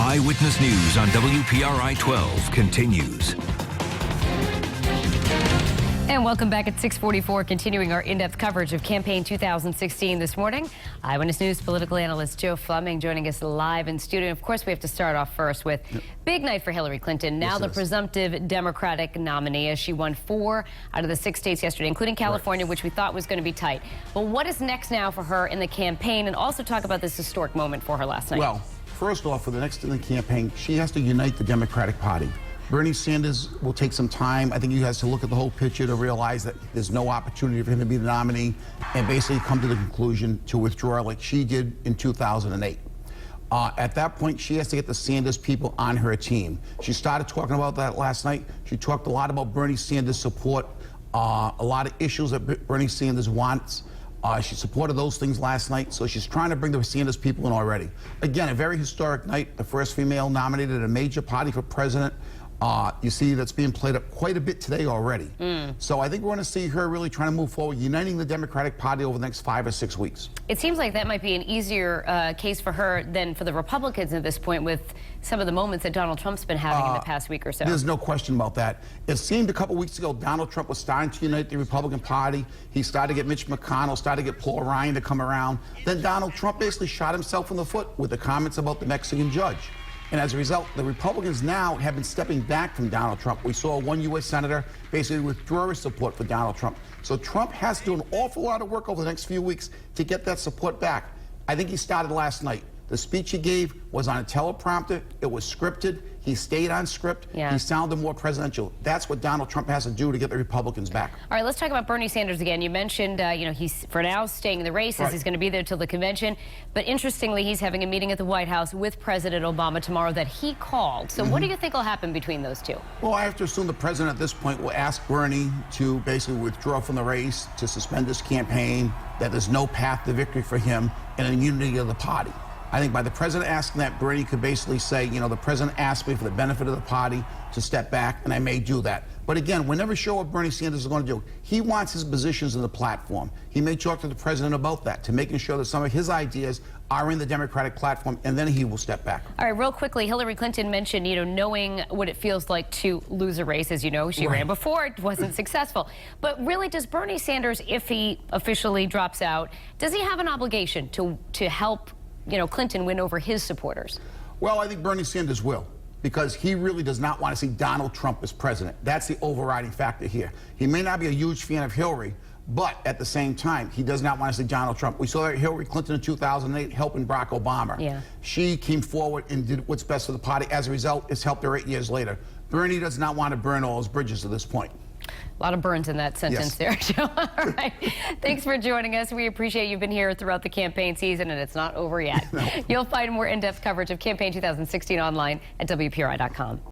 Eyewitness News on WPRI 12 continues. And welcome back at 6:44, continuing our in-depth coverage of campaign 2016 this morning. Eyewitness News political analyst Joe Flemming joining us live in studio. Of course, we have to start off first with big night for Hillary Clinton. Now the presumptive Democratic nominee, as she won 4 out of the 6 states yesterday, including California, which we thought was going to be tight. But what is next now for her in the campaign? And also talk about this historic moment for her last night. Well, first off, for the next in the campaign, she has to unite the Democratic Party. Bernie Sanders will take some time. I think he has to look at the whole picture to realize that there's no opportunity for him to be the nominee and basically come to the conclusion to withdraw like she did in 2008. At that point, she has to get the Sanders people on her team. She started talking about that last night. She talked a lot about Bernie Sanders' support, a lot of issues that Bernie Sanders wants. She supported those things last night, so she's trying to bring the Sanders people in already. Again, a very historic night, the first female nominated at a major party for president. You see that's being played up quite a bit today already. So I think we're going to see her really trying to move forward, uniting the Democratic Party over the next 5 or 6 weeks. It seems like that might be an easier case for her than for the Republicans at this point, with some of the moments that Donald Trump's been having in the past week or so. There's no question about that. It seemed a couple weeks ago Donald Trump was starting to unite the Republican Party. He started to get Mitch McConnell, started to get Paul Ryan to come around. Then Donald Trump basically shot himself in the foot with the comments about the Mexican judge. And as a result, the Republicans now have been stepping back from Donald Trump. We saw one U.S. Senator basically withdraw his support for Donald Trump. So Trump has to do an awful lot of work over the next few weeks to get that support back. I think he started last night. The speech he gave was on a teleprompter. It was scripted. He stayed on script. He sounded more presidential. That's what Donald Trump has to do to get the Republicans back. All right, let's talk about Bernie Sanders again. You mentioned, he's for now staying in the race, as he's going to be there till the convention. But interestingly, he's having a meeting at the White House with President Obama tomorrow that he called. So what do you think will happen between those two? Well, I have to assume the president at this point will ask Bernie to basically withdraw from the race, to suspend his campaign, that there's no path to victory for him, and a unity of the party. I think by the president asking that, Bernie could basically say, the president asked me for the benefit of the party to step back, and I may do that. But again, we're never sure what Bernie Sanders is going to do. He wants his positions in the platform. He may talk to the president about that, to making sure that some of his ideas are in the Democratic platform, and then he will step back. All right, real quickly, Hillary Clinton mentioned, knowing what it feels like to lose a race. As you know, she ran before, it wasn't successful. But really, does Bernie Sanders, if he officially drops out, does he have an obligation to help Clinton win over his supporters? Well, I think Bernie Sanders will, because he really does not want to see Donald Trump as president. That's the overriding factor here. He may not be a huge fan of Hillary, but at the same time, he does not want to see Donald Trump. We saw Hillary Clinton in 2008 helping Barack Obama. She came forward and did what's best for the party. As a result, it's helped her 8 years later. Bernie does not want to burn all his bridges at this point. A lot of burns in that sentence there, Joe. All right. Thanks for joining us. We appreciate you've been here throughout the campaign season, and it's not over yet. You'll find more in-depth coverage of campaign 2016 online at WPRI.com.